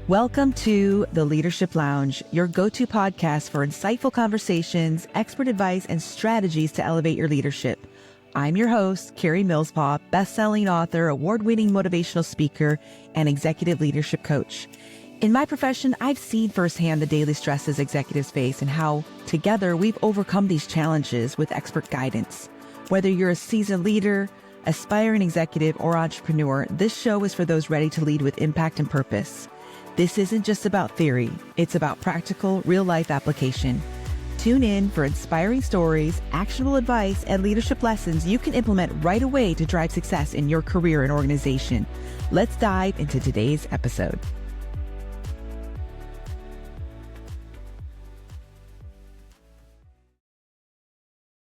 Welcome to the Leadership Lounge, your go-to podcast for insightful conversations, expert advice, and strategies to elevate your leadership. I'm your host, Carrie Millspaw, best-selling author, award-winning motivational speaker, and executive leadership coach. In my profession, I've seen firsthand the daily stresses executives face and how, together, we've overcome these challenges with expert guidance. Whether you're a seasoned leader, aspiring executive, or entrepreneur, this show is for those ready to lead with impact and purpose. This isn't just about theory, it's about practical, real-life application. Tune in for inspiring stories, actionable advice, and leadership lessons you can implement right away to drive success in your career and organization. Let's dive into today's episode.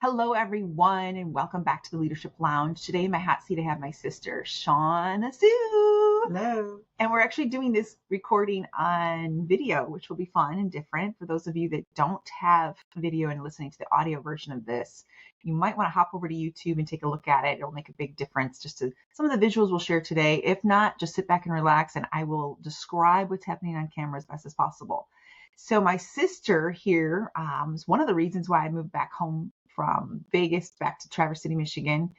Hello, everyone, and welcome back to the Leadership Lounge. Today in my hot seat, I have my sister, Shawna Sue. Hello. And we're actually doing this recording on video, which will be fun and different. For those of you that don't have video and listening to the audio version of this, you might want to hop over to YouTube and take a look at it. It'll make a big difference. Some of the visuals we'll share today. If not, just sit back and relax, and I will describe what's happening on camera as best as possible. So my sister here is one of the reasons why I moved back home from Vegas back to Traverse City, Michigan.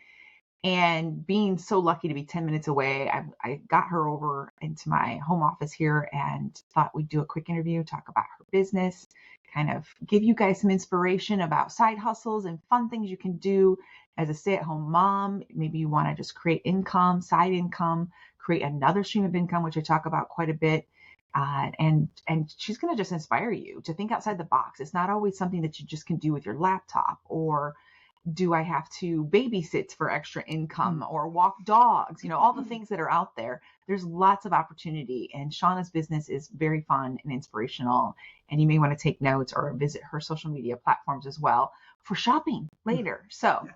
And being so lucky to be 10 minutes away, I got her over into my home office here and thought we'd do a quick interview, talk about her business, kind of give you guys some inspiration about side hustles and fun things you can do as a stay-at-home mom. Maybe you want to just create income, side income, create another stream of income, which I talk about quite a bit. And she's going to just inspire you to think outside the box. It's not always something that you just can do with your laptop, or do I have to babysit for extra income or walk dogs? You know, all the things that are out there. There's lots of opportunity, and Shawna's business is very fun and inspirational. And you may want to take notes or visit her social media platforms as well for shopping later. So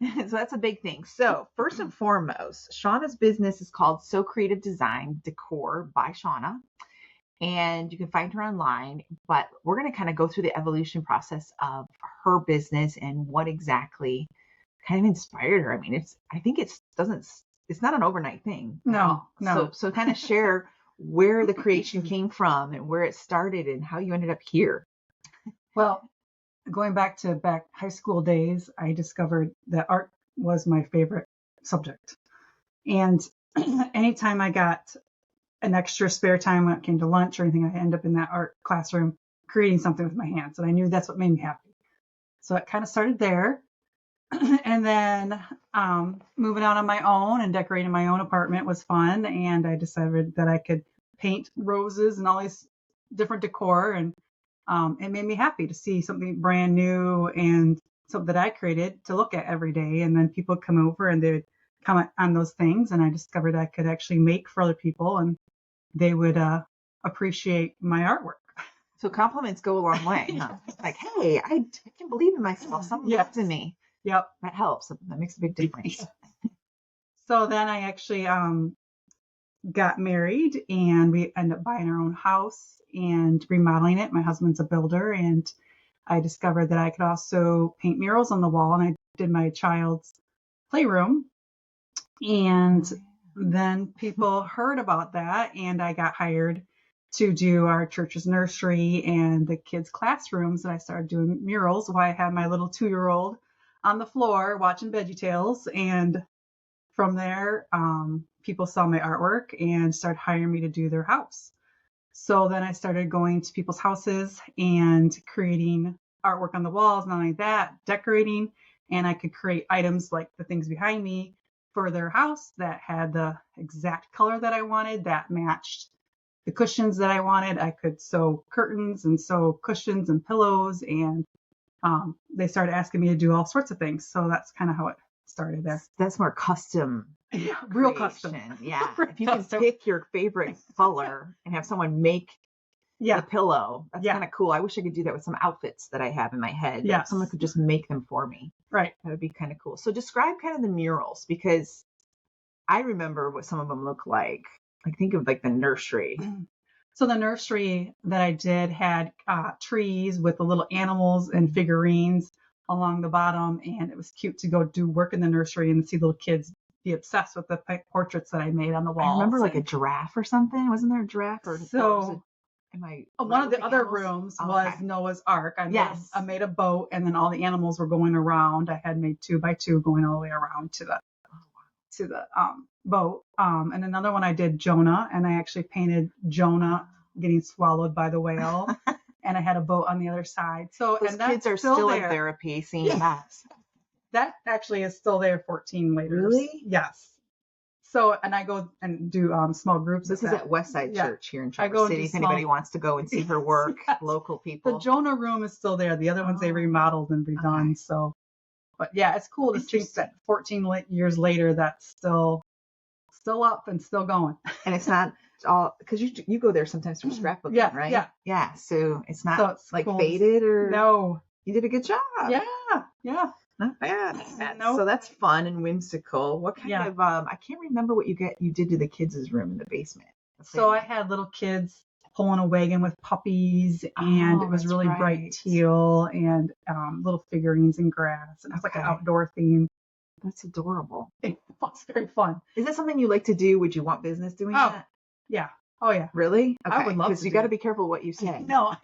that's a big thing. So first and foremost, Shawna's business is called Sooo Creative Designs Decor by Shawna. And you can find her online, but we're going to kind of go through the evolution process of her business and what exactly kind of inspired her. I mean, it's not an overnight thing. No. So kind of share where the creation came from and where it started and how you ended up here. Well, going back high school days, I discovered that art was my favorite subject. And anytime I got an extra spare time when it came to lunch or anything, I end up in that art classroom creating something with my hands. And I knew that's what made me happy. So it kind of started there. And then moving out on my own and decorating my own apartment was fun. And I decided that I could paint roses and all these different decor. And it made me happy to see something brand new and something that I created to look at every day. And then people would come over and they would comment on those things. And I discovered I could actually make for other people, and they would appreciate my artwork. So compliments go a long way. Huh? Like, hey, I can believe in myself. Someone believes in me. Yep. That helps. That makes a big difference. So then I actually got married, and we ended up buying our own house and remodeling it. My husband's a builder, and I discovered that I could also paint murals on the wall, and I did my child's playroom. And then people heard about that, and I got hired to do our church's nursery and the kids' classrooms. And I started doing murals while I had my little 2-year-old on the floor watching VeggieTales. And from there, people saw my artwork and started hiring me to do their house. So then I started going to people's houses and creating artwork on the walls. Not only that, decorating, and I could create items like the things behind me for their house that had the exact color that I wanted, that matched the cushions that I wanted. I could sew curtains and sew cushions and pillows, and they started asking me to do all sorts of things. So that's kind of how it started there. That's more custom. Yeah, real custom. Yeah. Real if you can pick your favorite color and have someone make the pillow, that's kind of cool. I wish I could do that with some outfits that I have in my head. Yeah. Someone could just make them for me. Right. That would be kind of cool. So describe kind of the murals, because I remember what some of them look like. I think of like the nursery. So the nursery that I did had trees with the little animals and figurines along the bottom, and it was cute to go do work in the nursery and see little kids be obsessed with the portraits that I made on the walls. I remember like a giraffe or something. Wasn't there a giraffe? Or So am I one of the other animals? rooms Oh, was okay. Noah's Ark. Yes. I made a boat, and then all the animals were going around. I had made 2x2 going all the way around to the boat. And another one I did Jonah, and I actually painted Jonah getting swallowed by the whale. And I had a boat on the other side. So Those and that's kids are still in there. therapy seeing Yeah. that. That actually is still there 14 later. Really? Yes. So, and I go and do small groups. This is at Westside Church here in Traverse City. If anybody wants to go and see her work, Yes. local people. The Jonah room is still there. The other ones they remodeled and redone. Okay. So, but yeah, it's cool to think that 14 years later, that's still up and still going. And it's not all, because you go there sometimes for scrapbooking, right? Yeah. Yeah. So it's not So it's like cool. Faded or. No. You did a good job. Yeah. Not bad. Nope. So that's fun and whimsical. What kind of I can't remember what you did to the kids' room in the basement. So I had little kids pulling a wagon with puppies, and it was really bright teal, and little figurines and grass, and it was like an outdoor theme. That's adorable. It was very fun. Is that something you like to do? Would you want business doing that? Yeah. Oh yeah. Really? Okay. I would love to. Because you got to be careful what you say. No,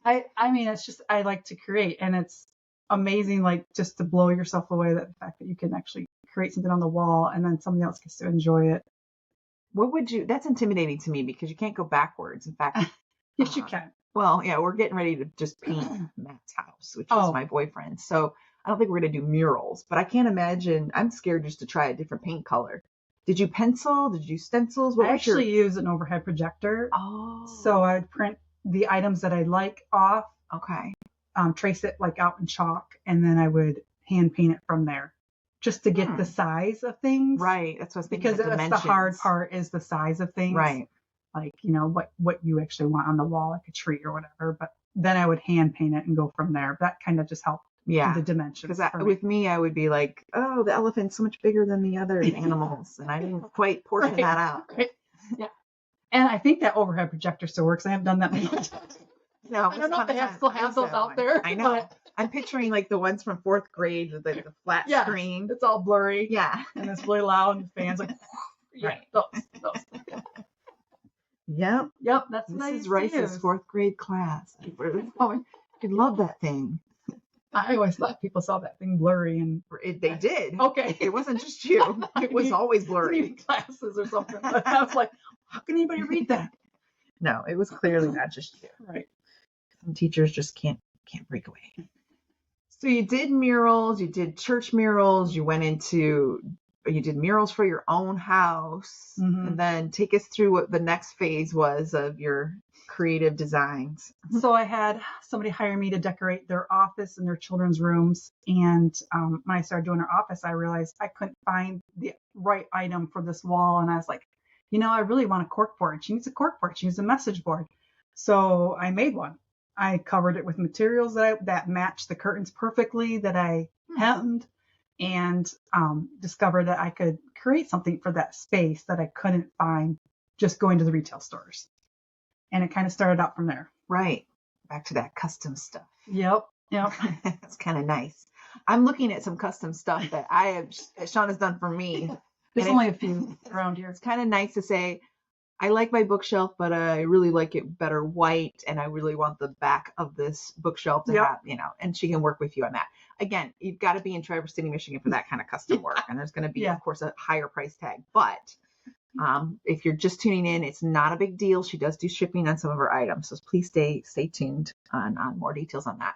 I mean, it's just, I like to create, and it's amazing, like, just to blow yourself away, that the fact that you can actually create something on the wall and then somebody else gets to enjoy it. That's intimidating to me because you can't go backwards. In fact, yes, you can. Well, yeah, we're getting ready to just paint Matt's house, which is my boyfriend. So I don't think we're going to do murals, but I can't imagine. I'm scared just to try a different paint color. Did you pencil? Did you do stencils? I actually use an overhead projector. Oh. So I'd print the items that I like off. Okay. Trace it like out in chalk, and then I would hand paint it from there, just to get the size of things. Right. That's what I was thinking. Because that's the hard part, is the size of things. Right. Like, what you actually want on the wall, like a tree or whatever. But then I would hand paint it and go from there. That kind of just helped with the dimensions. Because with me, I would be like, oh, the elephant's so much bigger than the other animals. And I didn't quite portion that out. Right. Yeah. And I think that overhead projector still works. I haven't done that many times. No, I don't know if they still have those out there. I know. I'm picturing like the ones from 4th grade with the flat screen. It's all blurry. Yeah. And it's really loud, and the fans like, right. Those. Yep. That's Mrs. Rice's 4th grade class. I love that thing. I always thought people saw that thing blurry, and they did. Okay. It wasn't just you. It was always blurry. Classes or something. But I was like, how can anybody read that? No, it was clearly not just you. Right. Some teachers just can't break away. So you did murals, you did church murals, you did murals for your own house, and then take us through what the next phase was of your creative designs. So I had somebody hire me to decorate their office and their children's rooms. And when I started doing their office, I realized I couldn't find the right item for this wall. And I was like, I really want a cork board. She needs a cork board. She needs a message board. So I made one. I covered it with materials that matched the curtains perfectly, that I hemmed, and discovered that I could create something for that space that I couldn't find just going to the retail stores. And it kind of started out from there. Right. Back to that custom stuff. Yep. That's kind of nice. I'm looking at some custom stuff that Shawna's done for me. There's only a few around here. It's kind of nice to say, I like my bookshelf, but I really like it better white, and I really want the back of this bookshelf to have, and she can work with you on that. Again, you've got to be in Traverse City, Michigan for that kind of custom work, and there's going to be, of course, a higher price tag. But if you're just tuning in, it's not a big deal. She does do shipping on some of her items, so please stay tuned on more details on that.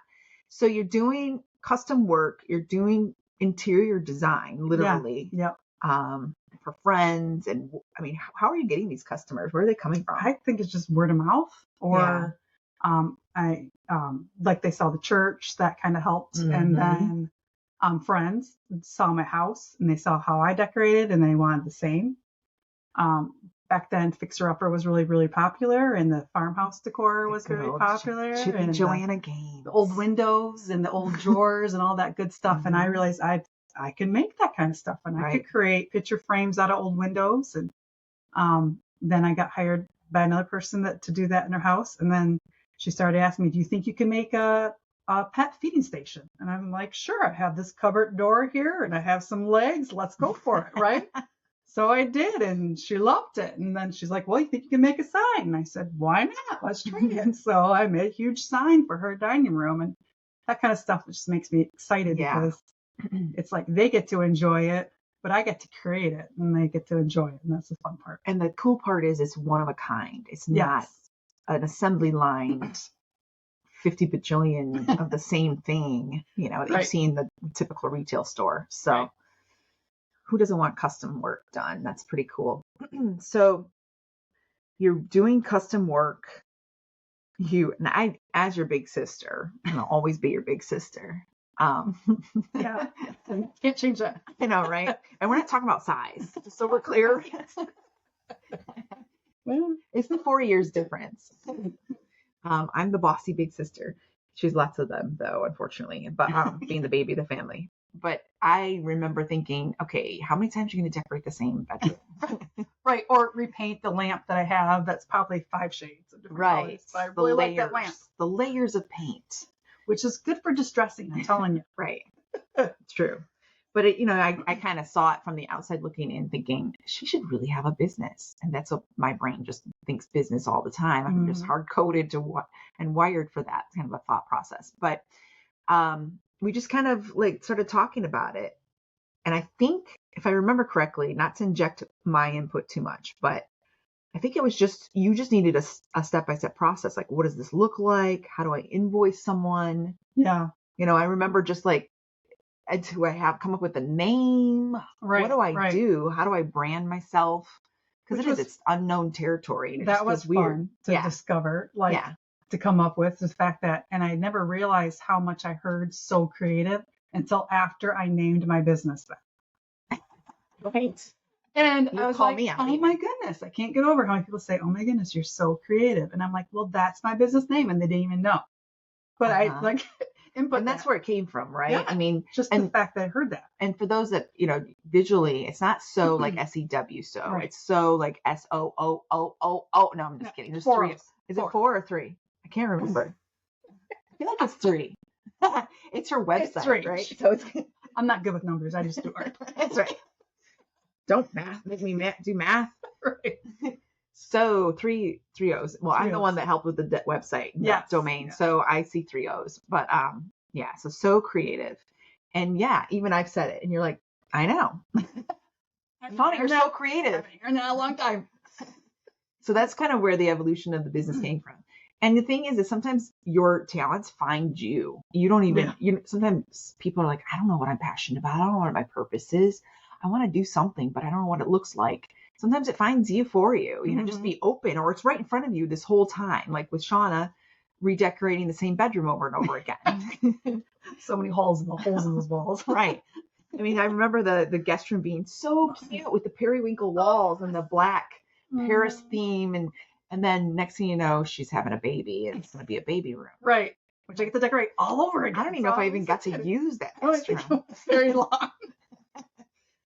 So you're doing custom work, you're doing interior design, literally. Yep. For friends, and I mean, how are you getting these customers? Where are they coming from? I think it's just word of mouth, or like they saw the church, that kind of helped, and then friends saw my house and they saw how I decorated and they wanted the same. Back then, Fixer Upper was really, really popular, and the farmhouse decor was very popular. And Joanna Gaines. The old windows and the old drawers and all that good stuff. And I realized I can make that kind of stuff, and I could create picture frames out of old windows. And then I got hired by another person to do that in her house. And then she started asking me, do you think you can make a a pet feeding station. And I'm like, sure, I have this cupboard door here and I have some legs. Let's go for it, right? So I did, and she loved it. And then she's like, well, you think you can make a sign? And I said, why not? Let's try it. So I made a huge sign for her dining room, and that kind of stuff just makes me excited because it's like they get to enjoy it, but I get to create it and they get to enjoy it. And that's the fun part. And the cool part is it's one of a kind. It's not an assembly line, 50 bajillion of the same thing, that you've seen the typical retail store. So who doesn't want custom work done? That's pretty cool. So you're doing custom work. I, as your big sister, and I'll always be your big sister. Yeah, can't change that. I know, right? And we're not talking about size, just so we're clear. Well, it's the 4 years difference. I'm the bossy big sister. She's lots of them, though, unfortunately. But being the baby of the family. But I remember thinking, okay, how many times are you going to decorate the same bedroom? Right, or repaint the lamp that I have. That's probably 5 shades of different colors. But I really like that lamp. The layers of paint, which is good for distressing. I'm telling you. Right, it's true. But I kind of saw it from the outside looking in, thinking she should really have a business, and that's what my brain just thinks business all the time. I'm just hard coded to what and wired for that kind of a thought process. But we just kind of started talking about it. And I think, if I remember correctly, not to inject my input too much, but I think it was you just needed a step-by-step process. Like, what does this look like? How do I invoice someone? Yeah. I remember just do I have come up with a name? Right. What do I do? How do I brand myself? Because it's unknown territory. And that was weird to discover. To come up with the fact that, and I never realized how much I heard Sooo Creative until after I named my business then. Right. And I was like, oh my goodness, I can't get over how many people say, oh my goodness, you're so creative. And I'm like, well, that's my business name. And they didn't even know. But I input and that's where it came from, right? Yeah. I mean, just the fact that I heard that. And for those that, visually, it's not so like SEW. So it's so like SOOOO. No, I'm just kidding. There's 3. Is it 4 or 3? I can't remember. I feel like it's 3. It's her website, it's 3. Right? So I'm not good with numbers. I just do art. That's right. Don't make me do math. Right. So 3 O's. Well, I'm the one that helped with the website domain. Yeah. So I see 3 O's. But so Sooo Creative. And even I've said it. And you're like, I know. Funny, you're so creative. You're not a long time. So that's kind of where the evolution of the business came from. And the thing is that sometimes your talents find you. You don't even, sometimes people are like, I don't know what I'm passionate about. I don't know what my purpose is. I want to do something, but I don't know what it looks like. Sometimes it finds you for you. Just be open, or it's right in front of you this whole time. Like with Shawna, redecorating the same bedroom over and over again. So many holes in those walls. Right. I mean, I remember the guest room being so cute with the periwinkle walls and the black Paris theme. And then next thing you know, she's having a baby, and it's going to be a baby room. Right. Which I get to decorate all over again. I don't even know if I even got to use that. It was very long.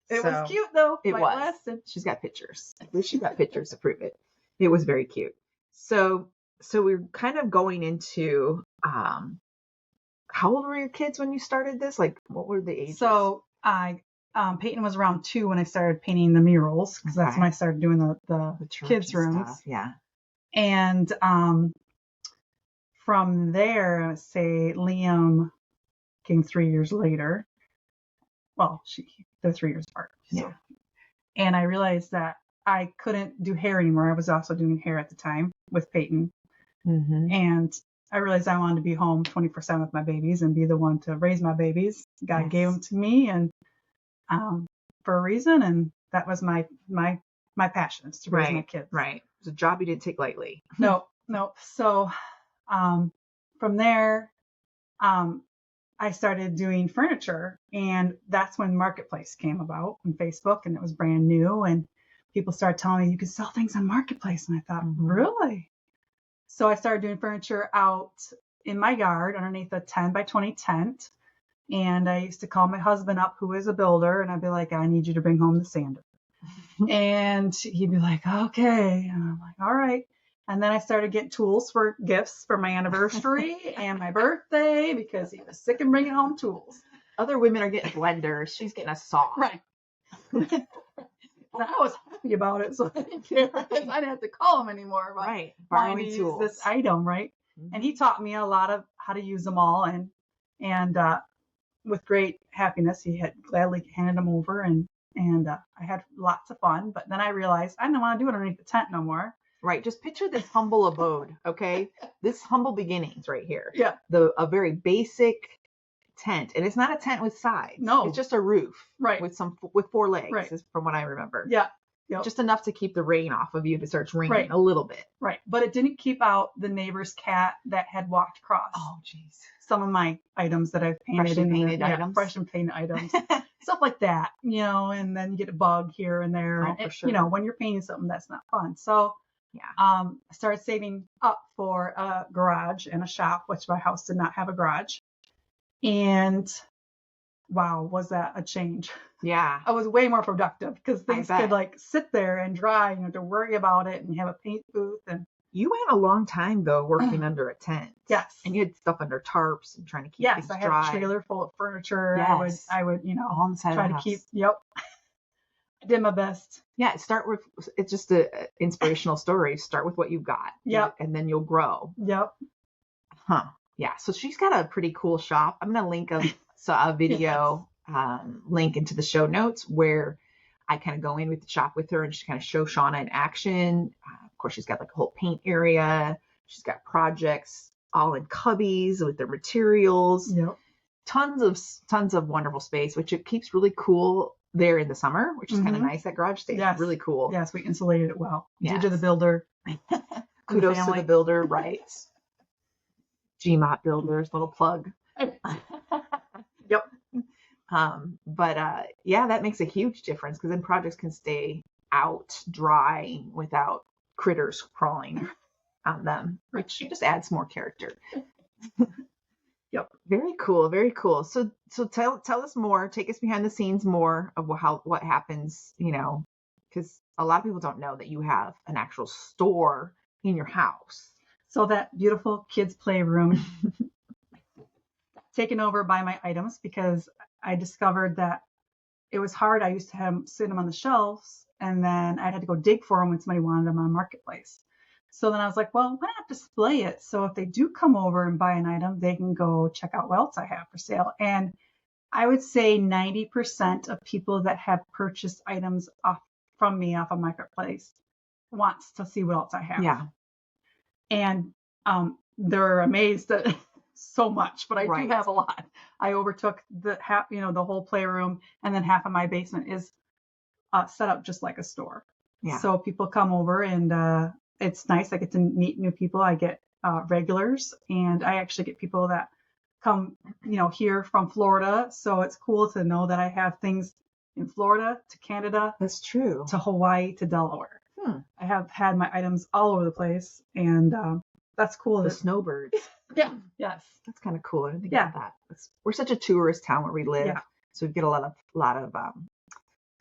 It was cute though. It was. She's got pictures. At least she's got pictures to prove it. It was very cute. So we're kind of going into, how old were your kids when you started this? Like, what were the ages? So Peyton was around 2 when I started painting the murals, because that's when I started doing the kids' rooms. Stuff. Yeah. And from there, I would say Liam came 3 years later. Well, they're 3 years apart. So. Yeah. And I realized that I couldn't do hair anymore. I was also doing hair at the time with Peyton. Mm-hmm. And I realized I wanted to be home 24/7 with my babies and be the one to raise my babies. God gave them to me, and for a reason, and that was my passion, is to raise my kids. Right. It's a job you didn't take lightly. No. So from there, I started doing furniture, and that's when Marketplace came about on Facebook, and it was brand new, and people started telling me you could sell things on Marketplace, and I thought, really? So I started doing furniture out in my yard underneath a 10 by 20 tent, and I used to call my husband up, who is a builder, and I'd be like, I need you to bring home the sander. And he'd be like, okay. And I'm like, all right. And then I started getting tools for gifts for my anniversary and my birthday because he was sick and bringing home tools. Other women are getting blenders. She's getting a saw. Right. And I was happy about it, so I didn't care because I didn't have to call him anymore. But Right. wanting Borrowing to tools. use this item, right? And he taught me a lot of how to use them all, and with great happiness, he had gladly handed them over, and I had lots of fun. But then I realized I didn't want to do it underneath the tent no more. Right. Just picture this humble abode. Okay. This humble beginnings right here. Yeah. A very basic tent, and it's not a tent with sides. No. It's just a roof. Right. With 4 legs, Right. is from what I remember. Yeah. Yep. Just enough to keep the rain off of you if it starts raining Right. a little bit. Right. But it didn't keep out the neighbor's cat that had walked across. Oh, jeez. Some of my items that I've painted. Freshly in painted there. items. Yeah, fresh and painted items. Stuff like that, and then you get a bug here and there. Oh, and for sure. when you're painting something, that's not fun. So Yeah. I started saving up for a garage and a shop, which my house did not have a garage. And wow, was that a change? Yeah. I was way more productive because things bet. could like sit there and dry, to worry about it and have a paint booth. And You went a long time though working under a tent. yes, And you had stuff under tarps and trying to keep things I had dry. a trailer full of furniture. Yes. I would, All on the side try of the to house. keep. Yep, I did my best. Yeah, start with, it's just a inspirational story. Start with what you've got. Yep. And then you'll grow. Yep. Huh. Yeah. So she's got a pretty cool shop. I'm going to link a video link into the show notes where I kind of go in with the shop with her and just kind of show Shawna in action. Of course, she's got like a whole paint area. She's got projects all in cubbies with their materials. Yep. Tons of wonderful space, which it keeps really cool there in the summer, which is kind of nice. That garage stays really cool. Yes, we insulated it well. Yes. Due to the builder. Kudos to the builder, right? GMOT builders, little plug. Yep. But yeah, that makes a huge difference because then projects can stay out dry without critters crawling on them, which just adds more character. Yep. Very cool. Very cool. So tell us more. Take us behind the scenes more of what happens. Because a lot of people don't know that you have an actual store in your house. So that beautiful kids' playroom taken over by my items because I discovered that it was hard. I used to sit them on the shelves, and then I had to go dig for them when somebody wanted them on Marketplace. So then I was like, well, why not display it? So if they do come over and buy an item, they can go check out what else I have for sale. And I would say 90% of people that have purchased items from me off of Marketplace wants to see what else I have. Yeah. And they're amazed at so much, but I do have a lot. I overtook the whole playroom, and then half of my basement is set up just like a store. Yeah. So people come over, and it's nice. I get to meet new people. I get regulars, and I actually get people that come, here from Florida. So it's cool to know that I have things in Florida to Canada. That's true. To Hawaii to Delaware. I have had my items all over the place, and that's cool. The snowbirds. Yeah. Yes. That's kind of cool. I didn't think about that. We're such a tourist town where we live, so we get a lot of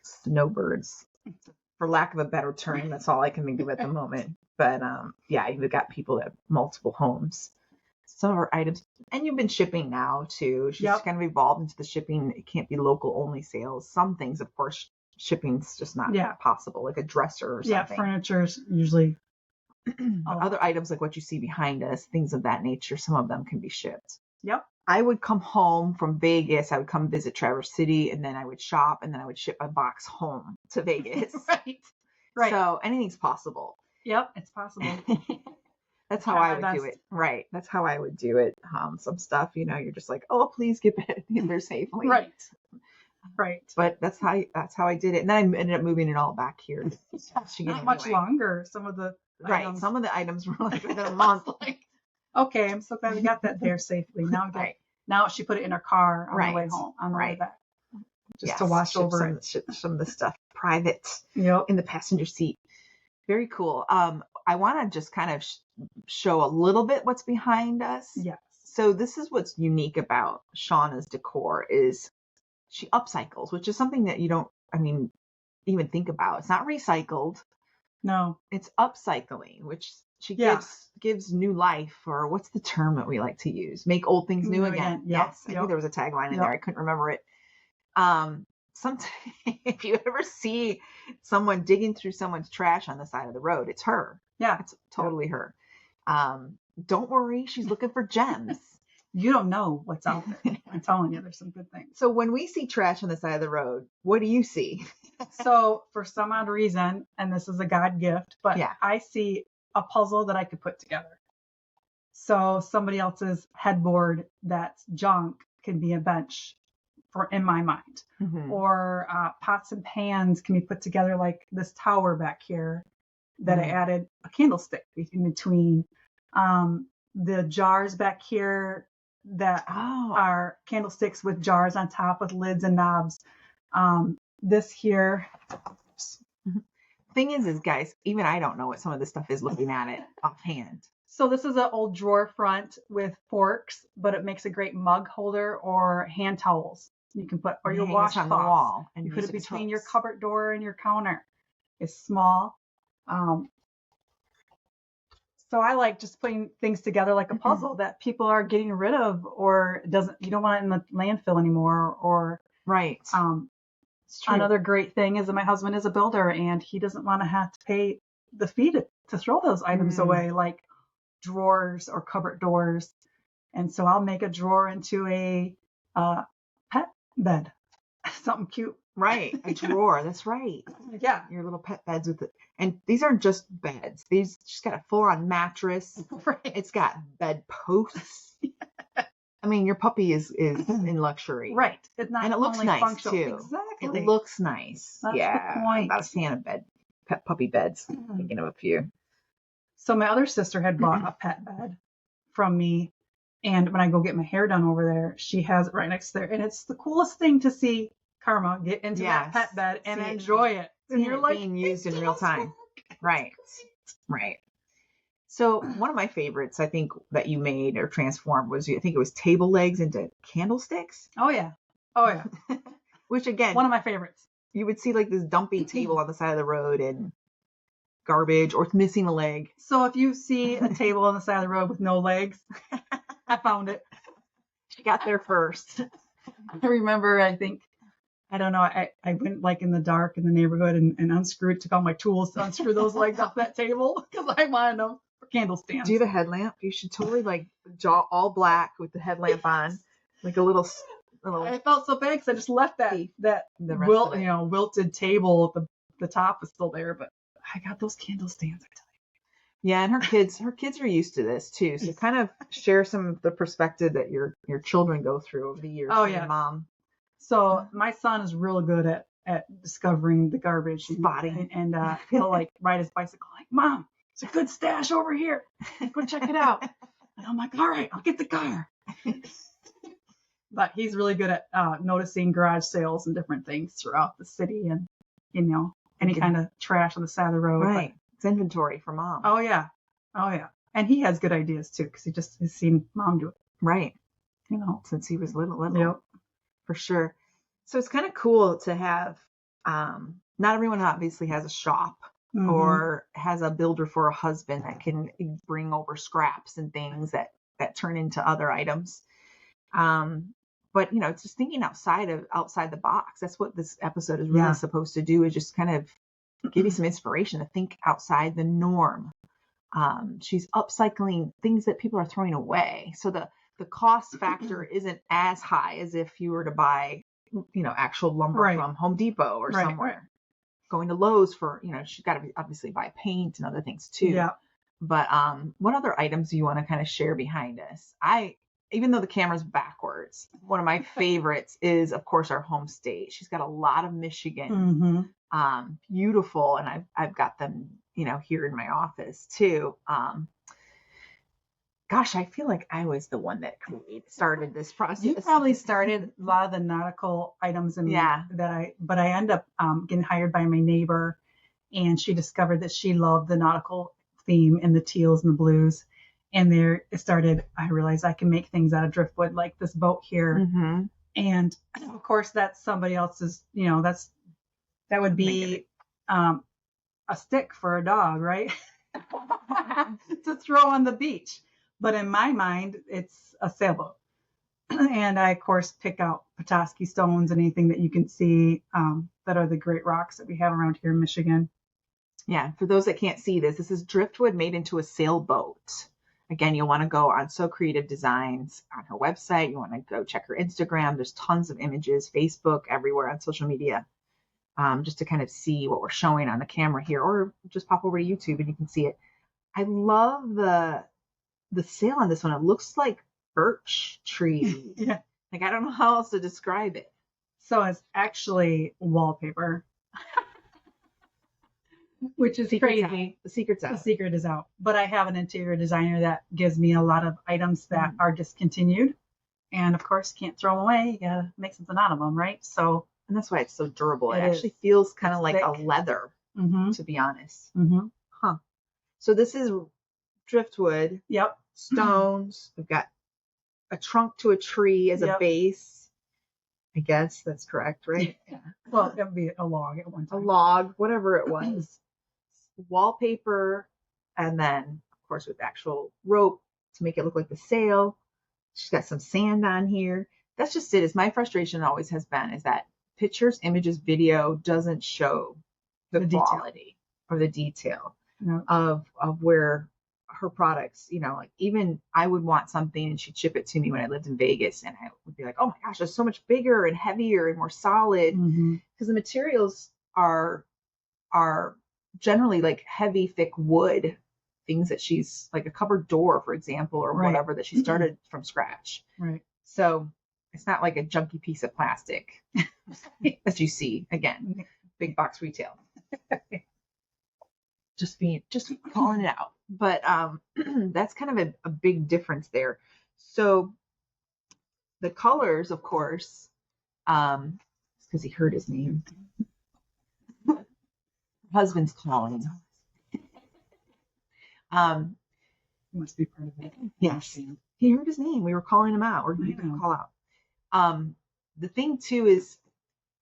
snowbirds. For lack of a better term, that's all I can think of at the moment. But you've got people that have multiple homes. Some of our items, and you've been shipping now too. She's kind of evolved into the shipping. It can't be local only sales. Some things, of course, shipping's just not possible, like a dresser or something. Yeah, furniture's usually. Other items like what you see behind us, things of that nature, some of them can be shipped. Yep. I would come home from Vegas. I would come visit Traverse City, and then I would shop, and then I would ship my box home to Vegas. Right. So anything's possible. Yep, it's possible. That's how I would do it. Right. That's how I would do it. Some stuff, you're just like, oh, please get there safely. Right. Right. But that's how I did it. And then I ended up moving it all back here. Not much longer. Some of the items. Some of the items were like within a month. Okay, I'm so glad we got that there safely. Now she put it in her car on the way home, on the way back, just to wash over some of the stuff private in the passenger seat. Very cool. I want to just kind of show a little bit what's behind us. Yes. So this is what's unique about Shawna's decor is she upcycles, which is something that you don't, even think about. It's not recycled. No. It's upcycling, which She Yeah. gives new life, or what's the term that we like to use? Make old things new again. Yep. Yes, I think there was a tagline in there. I couldn't remember it. Sometimes if you ever see someone digging through someone's trash on the side of the road, it's her. Yeah. It's totally her. Don't worry, she's looking for gems. You don't know what's out there. I'm telling you, there's some good things. So when we see trash on the side of the road, what do you see? So for some odd reason, and this is a God gift, but Yeah. I see a puzzle that I could put together. So somebody else's headboard that's junk can be a bench for in my mind. Mhm. Or pots and pans can be put together like this tower back here that I added a candlestick in between. The jars back here that are candlesticks with jars on top with lids and knobs. This here. Thing is guys, even I don't know what some of this stuff is looking at it offhand. So this is an old drawer front with forks, but it makes a great mug holder or hand towels. You can put, or your washcloths on the wall, and you put it between your cupboard door and your counter. It's small. So I like just putting things together like a puzzle that people are getting rid of, or you don't want it in the landfill anymore, or right. Another great thing is that my husband is a builder and he doesn't want to have to pay the fee to throw those items away, like drawers or cupboard doors. And so I'll make a drawer into a pet bed, something cute. Right, a drawer. That's right. Yeah, your little pet beds with it. And these aren't just beds. She's got a full-on mattress. Right. It's got bed posts. I mean, your puppy is in luxury. Right. It's not, and it looks nice functional. too. Exactly. It looks nice. That's the point. I'm not a fan of pet puppy beds. Thinking of a few. So my other sister had bought a pet bed from me. And when I go get my hair done over there, she has it right next there. And it's the coolest thing to see Karma get into that pet bed and enjoy it. And you're like, being used in real time. Right. Right. So one of my favorites, I think, that you made or transformed was, I think it was table legs into candlesticks. Oh, yeah. Oh, yeah. Which, again, one of my favorites. You would see like this dumpy table on the side of the road and garbage or missing a leg. So if you see a table on the side of the road with no legs, I found it. She got there first. I remember, I don't know, I went like in the dark in the neighborhood and unscrewed, took all my tools to unscrew those legs off that table because I wanted them for candle stands. Do you have a headlamp? You should totally like jaw all black with the headlamp on, like a little. I felt so bad because I just left that wilted table. The top was still there, but I got those candle stands. I tell you. Yeah, and her kids are used to this too. So kind of share some of the perspective that your children go through over the years. Oh yeah, Mom. So my son is real good at discovering the garbage, spotting, and he'll like ride his bicycle like, Mom, it's a good stash over here. Go check it out. And I'm like, all right, I'll get the car. But he's really good at noticing garage sales and different things throughout the city, and any kind of trash on the side of the road. Right, it's inventory for Mom. Oh yeah, and he has good ideas too because he just has seen Mom do it. Right, since he was little. Yep. For sure. So it's kind of cool to have, not everyone obviously has a shop or has a builder for a husband that can bring over scraps and things that turn into other items. But it's just thinking outside the box. That's what this episode is really supposed to do, is just kind of give you some inspiration to think outside the norm. She's upcycling things that people are throwing away. So the cost factor isn't as high as if you were to buy, actual lumber from Home Depot or somewhere. Right. Going to Lowe's for, she's got to obviously buy paint and other things too. Yeah. But what other items do you want to kind of share behind us? Even though the camera's backwards, one of my favorites is, of course, our home state. She's got a lot of Michigan, beautiful, and I've got them, here in my office too. Gosh, I feel like I was the one that started this process. You probably started a lot of the nautical items but I ended up getting hired by my neighbor, and she discovered that she loved the nautical theme and the teals and the blues. And there it started, I realized I can make things out of driftwood, like this boat here. Mm-hmm. And of course that's somebody else's, that would be a stick for a dog, right? to throw on the beach. But in my mind, it's a sailboat. And I, of course, pick out Petoskey stones and anything that you can see that are the great rocks that we have around here in Michigan. Yeah, for those that can't see this, this is driftwood made into a sailboat. Again, you'll want to go on Sooo Creative Designs on her website. You want to go check her Instagram. There's tons of images, Facebook, everywhere on social media, just to kind of see what we're showing on the camera here, or just pop over to YouTube and you can see it. I love the sail on this one. It looks like birch tree. Yeah. Like, I don't know how else to describe it. So it's actually wallpaper. Which is crazy. The secret's out. The secret is out. But I have an interior designer that gives me a lot of items that are discontinued. And of course, can't throw them away. You gotta make something out of them, right? So, and that's why it's so durable. It actually is. feels kind of like thick. a leather, to be honest. Mm-hmm. Huh. So this is driftwood. Yep. Stones. We've got a trunk to a tree as a base. I guess that's correct, right? Yeah. Well, it would be a log at one time. A log, whatever it was. Wallpaper, and then, of course, with actual rope to make it look like the sail. She's got some sand on here. That's just it. Is my frustration always has been is that pictures, images, video doesn't show the quality or the detail of where her products, you know, like even I would want something and she'd ship it to me when I lived in Vegas and I would be like, oh my gosh, it's so much bigger and heavier and more solid because the materials are generally like heavy, thick wood things that she's like a cupboard door, for example, or whatever that she started from scratch. Right. So it's not like a junky piece of plastic as you see again, big box retail. just calling it out. But that's kind of a big difference there. So the colors, of course, because he heard his name. Husband's calling. Must be part of it. Yes. He heard his name. We were calling him out. We're going to call out. The thing too is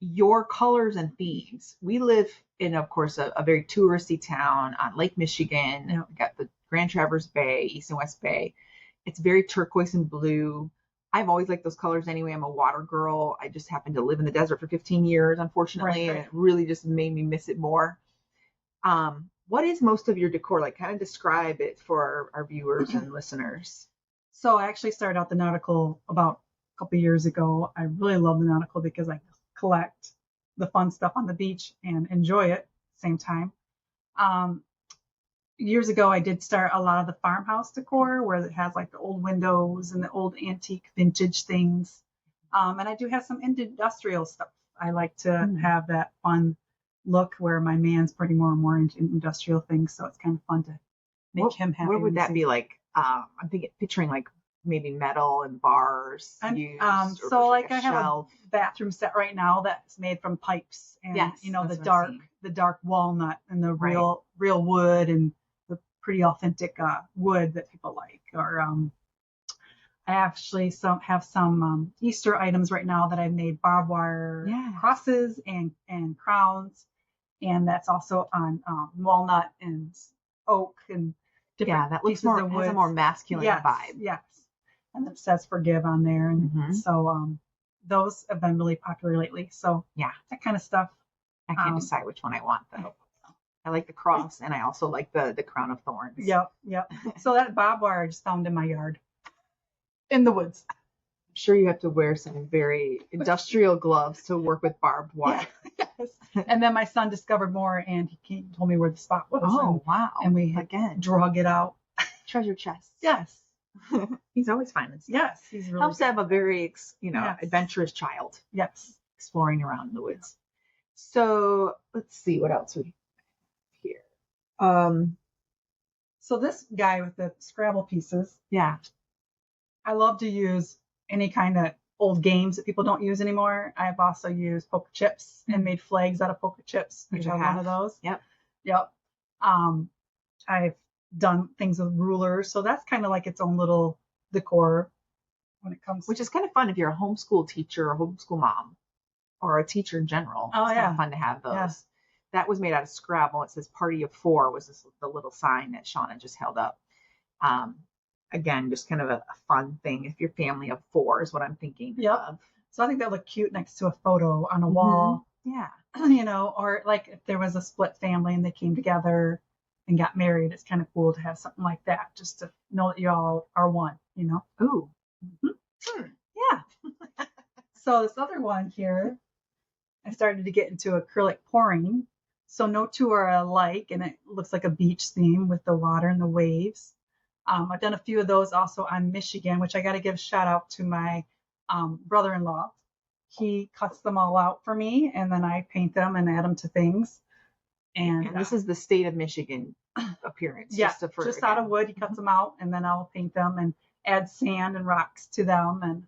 your colors and themes. We live in, of course, a very touristy town on Lake Michigan. We got the Grand Traverse Bay, East and West Bay. It's very turquoise and blue. I've always liked those colors anyway. I'm a water girl. I just happened to live in the desert for 15 years, unfortunately, and it really just made me miss it more. What is most of your decor? Like, kind of describe it for our viewers and listeners. So I actually started out the nautical about a couple of years ago. I really love the nautical because I collect the fun stuff on the beach and enjoy it at the same time. Years ago, I did start a lot of the farmhouse decor where it has like the old windows and the old antique vintage things. And I do have some industrial stuff. I like to have that fun look where my man's putting more and more into industrial things. So it's kind of fun to make him happy. What would that be like? I'm picturing like maybe metal and bars. So like I have a bathroom set right now that's made from pipes and the dark walnut and the real wood and the pretty authentic wood that people like. Or I actually have some Easter items right now that I've made barbed wire crosses and crowns, and that's also on walnut and oak and different that looks pieces of wood. Has a more masculine vibe. Yes. And it says forgive on there. And so those have been really popular lately. So that kind of stuff. I can't decide which one I want though. I like the cross and I also like the crown of thorns. Yep. So that barbed wire I just found in my yard. In the woods. I'm sure you have to wear some very industrial gloves to work with barbed wire. Yes. And then my son discovered more and he told me where the spot was. Oh, wow. And we drug it out. Treasure chest. Yes. He's always finding stuff. Yes, he's really helps to have a very, adventurous child. Yes, exploring around in the woods. So let's see what else we have here. So this guy with the Scrabble pieces. Yeah, I love to use any kind of old games that people don't use anymore. I've also used poker chips and made flags out of poker chips. Which I have one of those. Yep. I've done things with rulers, so that's kind of like its own little decor when it comes, which is kind of fun if you're a homeschool teacher or homeschool mom or a teacher in general. It's kind of fun to have those. that was made out of Scrabble. It says Party of Four was the little sign that Shawna just held up. Again, just kind of a fun thing. If you're family of four is what I'm thinking of. So I think that looked cute next to a photo on a wall. Yeah. Or like if there was a split family and they came together and got married, it's kind of cool to have something like that, just to know that you all are one, Ooh. Yeah. So this other one here, I started to get into acrylic pouring. So no two are alike, and it looks like a beach theme with the water and the waves. I've done a few of those also on Michigan, which I got to give a shout out to my brother-in-law. He cuts them all out for me, and then I paint them and add them to things. And this is the state of Michigan appearance. Yeah, just out of wood. He cuts them out, and then I'll paint them and add sand and rocks to them, and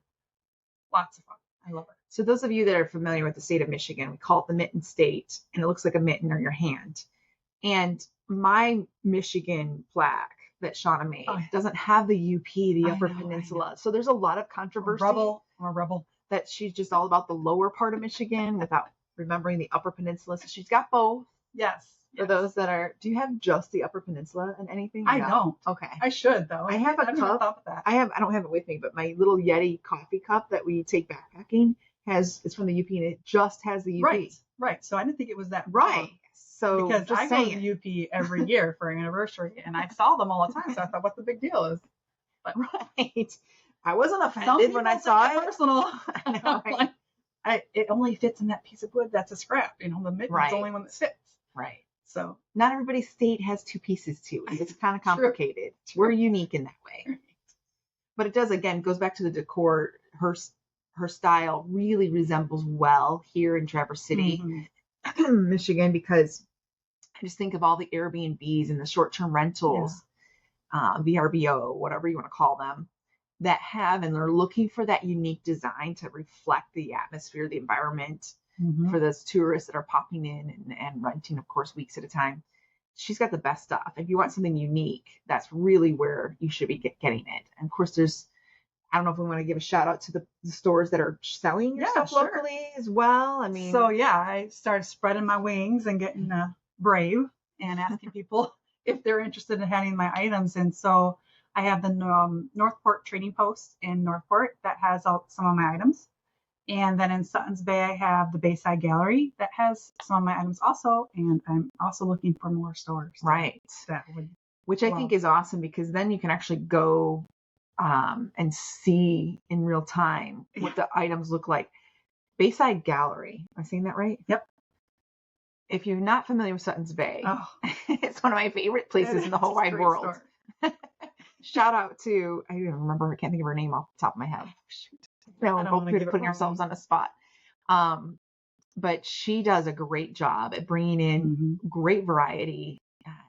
lots of fun. I love it. So those of you that are familiar with the state of Michigan, we call it the mitten state, and it looks like a mitten or your hand. And my Michigan plaque that Shawna made doesn't have the UP, the Upper Peninsula. So there's a lot of controversy. I'm a rebel. That she's just all about the lower part of Michigan without remembering the Upper Peninsula. So she's got both. Yes. For those that are, do you have just the Upper Peninsula and anything? I don't. Okay. I should though. I have a cup. I don't have it with me, but my little Yeti coffee cup that we take backpacking it's from the UP, and it just has the UP. Right. So I didn't think it was that right. So because I go to the UP every year for an anniversary, and I saw them all the time. So I thought, what the big deal is? But, right. I wasn't offended when I saw it. Personal. I know, right? It only fits in that piece of wood. That's a scrap. The mitten's the only one that fits. Right. So not everybody's state has two pieces to it. It's kind of complicated. True. We're unique in that way. But it does, again, goes back to the decor. Her style really resembles well here in Traverse City, Michigan, because I just think of all the Airbnbs and the short-term rentals, VRBO, whatever you want to call them, that have, and they're looking for that unique design to reflect the atmosphere, the environment for those tourists that are popping in and renting, of course, weeks at a time. She's got the best stuff. If you want something unique, that's really where you should be getting it. And of course, I don't know if we want to give a shout out to the stores that are selling your stuff locally as well. I mean, so I started spreading my wings and getting brave and asking people if they're interested in having my items. And so I have the Northport Trading Post in Northport that has some of my items. And then in Suttons Bay, I have the Bayside Gallery that has some of my items also. And I'm also looking for more stores. Right. Which I think is awesome, because then you can actually go and see in real time what the items look like. Bayside Gallery. Am I saying that right? Yep. If you're not familiar with Suttons Bay, it's one of my favorite places in the whole wide world. Shout out to, I don't even remember, I can't think of her name off the top of my head. No, we're both putting ourselves on the spot. But she does a great job at bringing in great variety.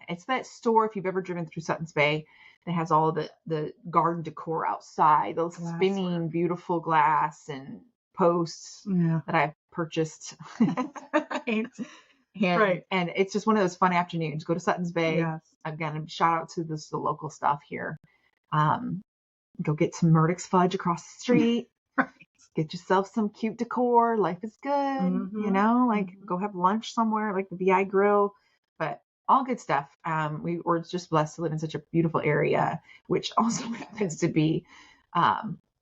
It's that store, if you've ever driven through Suttons Bay, that has all the garden decor outside, those spinning beautiful glass and posts that I've purchased. And it's just one of those fun afternoons. Go to Suttons Bay. Again, shout out to the local stuff here. Go get some Murdoch's fudge across the street. Get yourself some cute decor. Life is good. Go have lunch somewhere, like the VI Grill. But all good stuff. We're just blessed to live in such a beautiful area, which also happens to be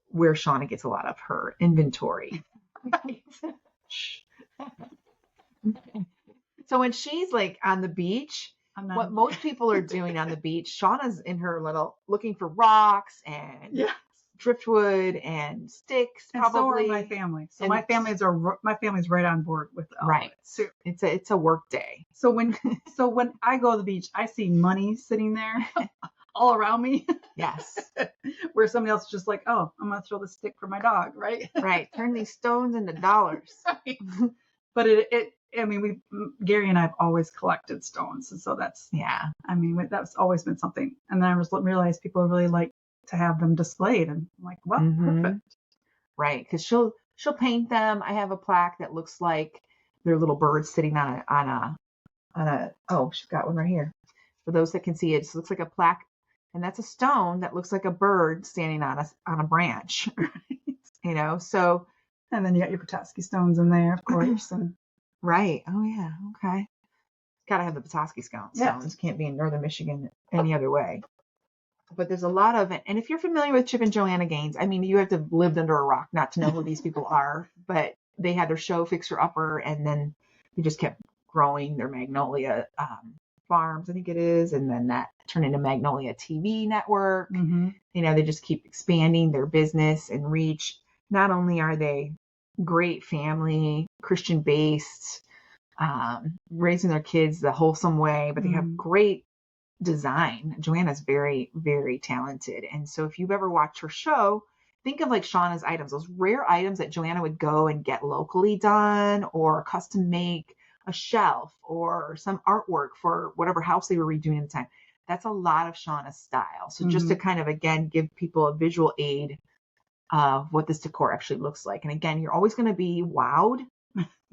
where Shawna gets a lot of her inventory. So when she's like on the beach, what most people are doing on the beach, Shawna's in her little looking for rocks and driftwood and sticks, and probably. So are my family. So my family's right on board with all right. Of it. So it's a work day. So when I go to the beach, I see money sitting there all around me. Yes. Where somebody else is just like, oh, I'm gonna throw the stick for my dog, right? Right. Turn these stones into dollars. Right. But Gary and I have always collected stones, and so that's that's always been something. And then I just realized people really like to have them displayed, and I'm like, well, perfect. Right, because she'll paint them. I have a plaque that looks like they're little birds sitting on a she's got one right here. For those that can see it, it looks like a plaque, and that's a stone that looks like a bird standing on a branch. So. And then you got your Petoskey stones in there, of course. And right. Oh yeah. Okay. Gotta have the Petoskey scones. Yes. Scones can't be in Northern Michigan any other way. But there's a lot of it. And if you're familiar with Chip and Joanna Gaines, I mean, you have to have lived under a rock not to know who these people are. But they had their show Fixer Upper, and then they just kept growing their Magnolia Farms, I think it is. And then that turned into Magnolia TV Network. Mm-hmm. You know, they just keep expanding their business and reach. Not only are they great family, Christian based, raising their kids the wholesome way, but they have great design. Joanna's very, very talented. And so if you've ever watched her show, think of like Shawna's items, those rare items that Joanna would go and get locally done or custom make a shelf or some artwork for whatever house they were redoing at the time. That's a lot of Shawna's style. So just to kind of, again, give people a visual aid of what this decor actually looks like. And again, you're always going to be wowed.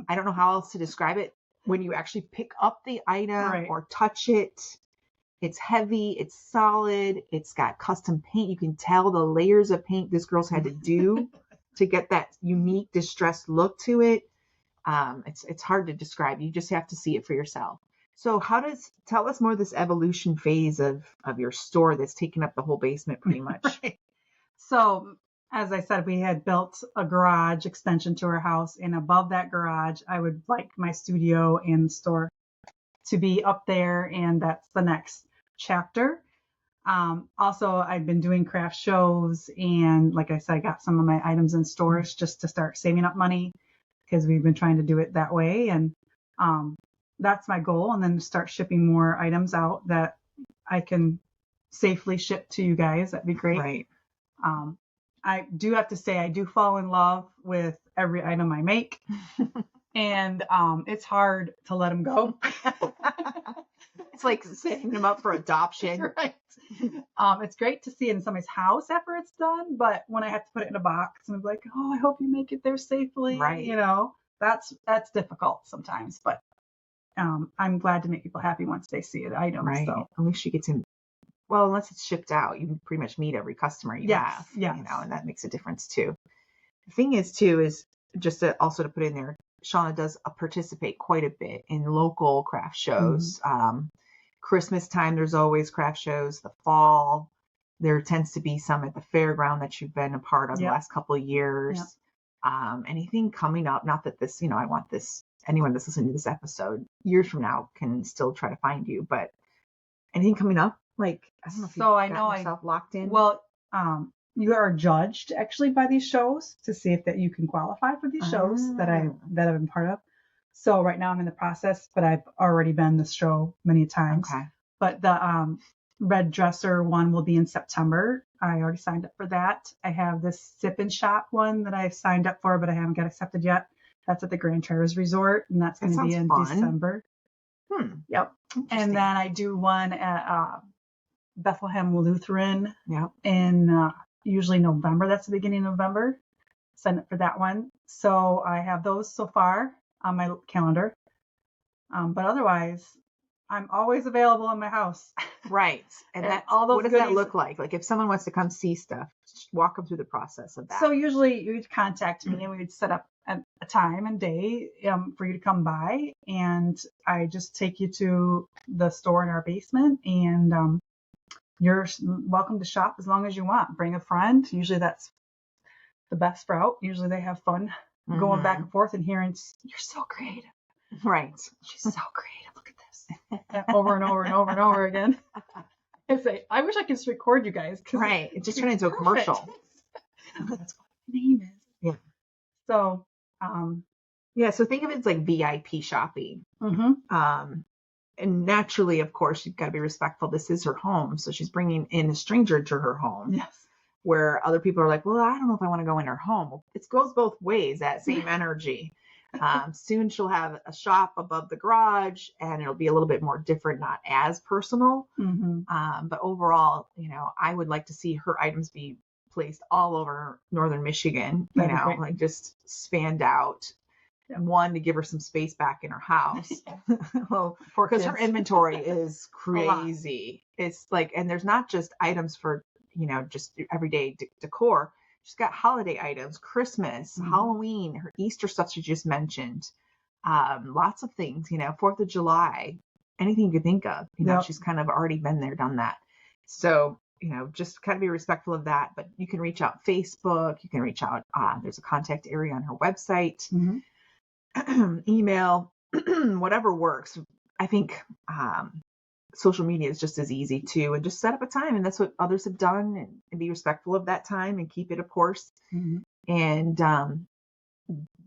I don't know how else to describe it. When you actually pick up the item or touch it, it's heavy, it's solid, it's got custom paint. You can tell the layers of paint this girl's had to do to get that unique distressed look to it. It's hard to describe. You just have to see it for yourself. So tell us more of this evolution phase of your store that's taken up the whole basement pretty much. Right. So as I said, we had built a garage extension to our house, and above that garage, I would like my studio and store to be up there, and that's the next chapter. Also, I've been doing craft shows, and like I said, I got some of my items in storage just to start saving up money because we've been trying to do it that way, and that's my goal, and then start shipping more items out that I can safely ship to you guys. That'd be great. Right. I do have to say I do fall in love with every item I make, and it's hard to let them go. It's like setting them up for adoption. Right. It's great to see it in somebody's house after it's done, but when I have to put it in a box and I'm like, oh, I hope you make it there safely. Right. You know, that's difficult sometimes, but I'm glad to make people happy once they see the item. Right. So. At least you get to, well, unless it's shipped out, you pretty much meet every customer you have. Yes. You know, and that makes a difference too. The thing is too, is just to also to put in there, Shawna does participate quite a bit in local craft shows. Christmas time, there's always craft shows. The fall, there tends to be some at the fairground that you've been a part of the last couple of years. Anything coming up, not that this, you know, I want this, anyone that's listening to this episode years from now can still try to find you, but anything coming up? Like, I don't know if so you've got yourself locked in. Well, you are judged actually by these shows to see if that you can qualify for these shows that I've been part of. So right now I'm in the process, but I've already been this show many times. Okay. But the red dresser one will be in September. I already signed up for that. I have this sip and shop one that I've signed up for, but I haven't got accepted yet. That's at the Grand Traverse Resort, and that's going to be in December. Yep. And then I do one at Bethlehem Lutheran in usually November. That's the beginning of November. Sign up for that one. So I have those so far on my calendar. But otherwise, I'm always available in my house. Right. And that, all those what does that look like? Like if someone wants to come see stuff, just walk them through the process of that. So usually you'd contact me and we would set up a time and day for you to come by. And I just take you to the store in our basement, and you're welcome to shop as long as you want. Bring a friend. Usually that's the best route. Usually they have fun going back and forth and hearing, you're so creative. Right. She's so creative. Look at this. Over and over and over and over again. I say, I wish I could just record you guys. Right. It just turned into a commercial. That's what the name is. Yeah. So, so think of it as like VIP shopping. And naturally, of course, you've got to be respectful. This is her home. So she's bringing in a stranger to her home. Yes. Where other people are like, well, I don't know if I want to go in her home. Well, it goes both ways, that same energy. Soon she'll have a shop above the garage, and it'll be a little bit more different, not as personal. But overall, you know, I would like to see her items be placed all over Northern Michigan, you know, like just spanned out. One, to give her some space back in her house. Well, because her inventory is crazy. It's like, and there's not just items for, you know, just everyday decor. She's got holiday items, Christmas, Halloween, her Easter stuff she just mentioned. Lots of things, you know, 4th of July. anything you could think of. Yep. She's kind of already been there, done that. So, just kind of be respectful of that. But you can reach out Facebook. You can reach out. There's a contact area on her website, email, whatever works. I think social media is just as easy too. And just set up a time. And that's what others have done. And be respectful of that time and keep it, of course. And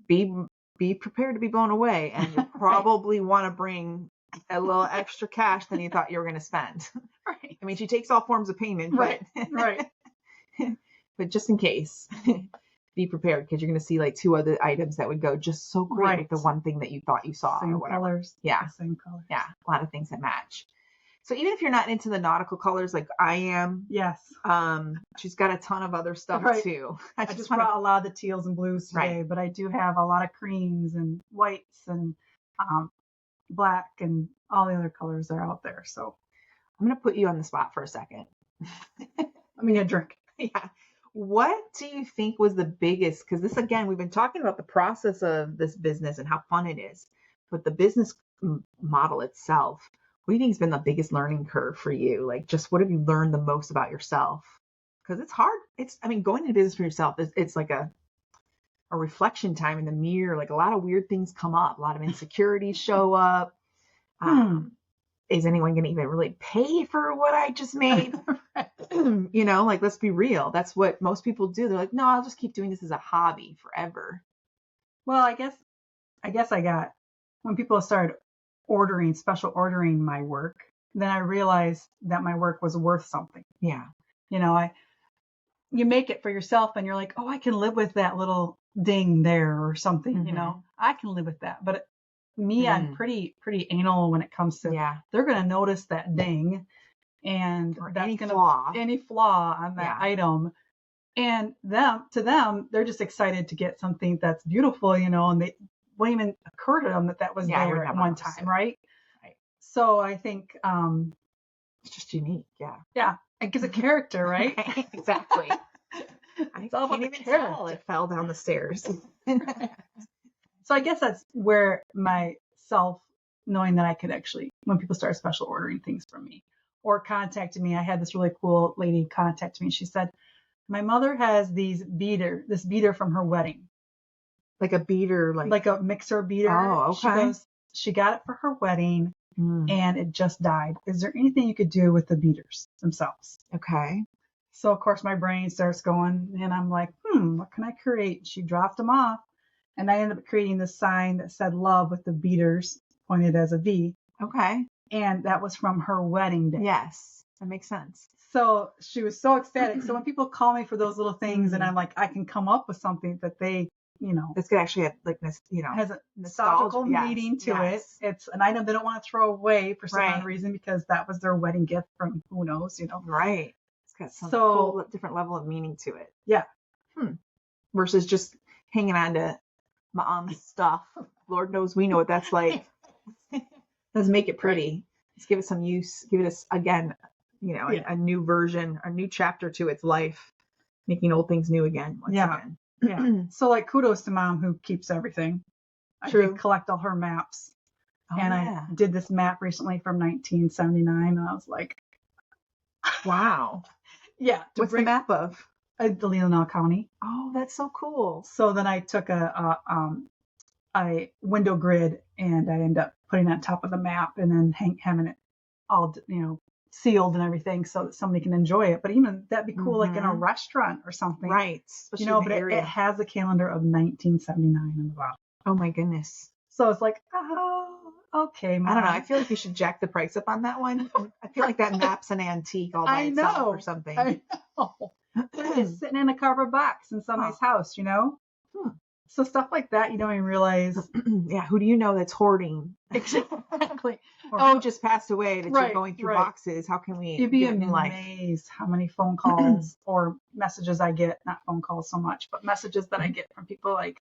be prepared to be blown away. And you probably want to bring a little extra cash than you thought you were going to spend. Right. I mean, she takes all forms of payment, right. Right. But just in case, be prepared, because you're going to see like 2 other items that would go just so great with the one thing that you thought you saw. Same or whatever. Colors. Yeah. Same colors. Yeah. A lot of things that match. So even if you're not into the nautical colors like I am, yes, she's got a ton of other stuff too. I just brought a lot of the teals and blues today, but I do have a lot of creams and whites and black and all the other colors that are out there. So I'm going to put you on the spot for a second. Let me get a drink. Yeah. What do you think was the biggest, because this, again, we've been talking about the process of this business and how fun it is, but the business model itself, what do you think has been the biggest learning curve for you? Like, just what have you learned the most about yourself? Because it's hard. Going into business for yourself, it's like a reflection time in the mirror. Like, a lot of weird things come up. A lot of insecurities show up. Is anyone going to even really pay for what I just made? Like, let's be real. That's what most people do. They're like, no, I'll just keep doing this as a hobby forever. Well, I guess I got, when people started special ordering my work, then I realized that my work was worth something. Yeah. You make it for yourself and you're like, oh, I can live with that little ding there or something, I can live with that. But I'm pretty anal when it comes to, they're going to notice that ding and or that's any flaw on that item. And to them, they're just excited to get something that's beautiful, and they won't even occur to them that was there at one time. Right. So I think, it's just unique. Yeah. Yeah. It gives a character, right? Exactly. I can't even tell it fell down the stairs. So I guess that's where my knowing that I could actually, when people start special ordering things from me or contacted me, I had this really cool lady contact me. She said, my mother has this beater from her wedding. Like a beater, like a mixer beater. Oh, okay. She goes, she got it for her wedding and it just died. Is there anything you could do with the beaters themselves? Okay. So of course my brain starts going and I'm like, what can I create? She dropped them off. And I ended up creating this sign that said love with the beaters pointed as a V. Okay. And that was from her wedding day. Yes, that makes sense. So she was so ecstatic. So when people call me for those little things and I'm like, I can come up with something that they, this could actually have like this, has a nostalgical meaning to it. It's an item they don't want to throw away for some odd reason because that was their wedding gift from who knows, Right. It's got some cool, different level of meaning to it. Yeah. Versus just hanging on to mom's stuff. Lord knows we know what that's like. Let's make it pretty. Let's give it some use. Give it again, a new version, a new chapter to its life, making old things new again. Again. Yeah. So like kudos to mom who keeps everything. True. I did collect all her maps. I did this map recently from 1979 and I was like, wow. Yeah. What's the map of? The Leelanau County. Oh, that's so cool. So then I took a window grid and I ended up putting it on top of the map and then having it all, sealed and everything so that somebody can enjoy it. But even that'd be cool, like in a restaurant or something. Right. But it has a calendar of 1979 in the bottom. Oh my goodness. So it's like, oh, okay. Mom. I don't know. I feel like you should jack the price up on that one. I feel like that map's an antique all by itself or something. I know. It's sitting in a cardboard box in somebody's house, So stuff like that, you don't even realize. Yeah, who do you know that's hoarding? Exactly. Or who just passed away that you're going through boxes. How can we You'd be amazed how many phone calls or messages I get, not phone calls so much, but messages that I get from people like,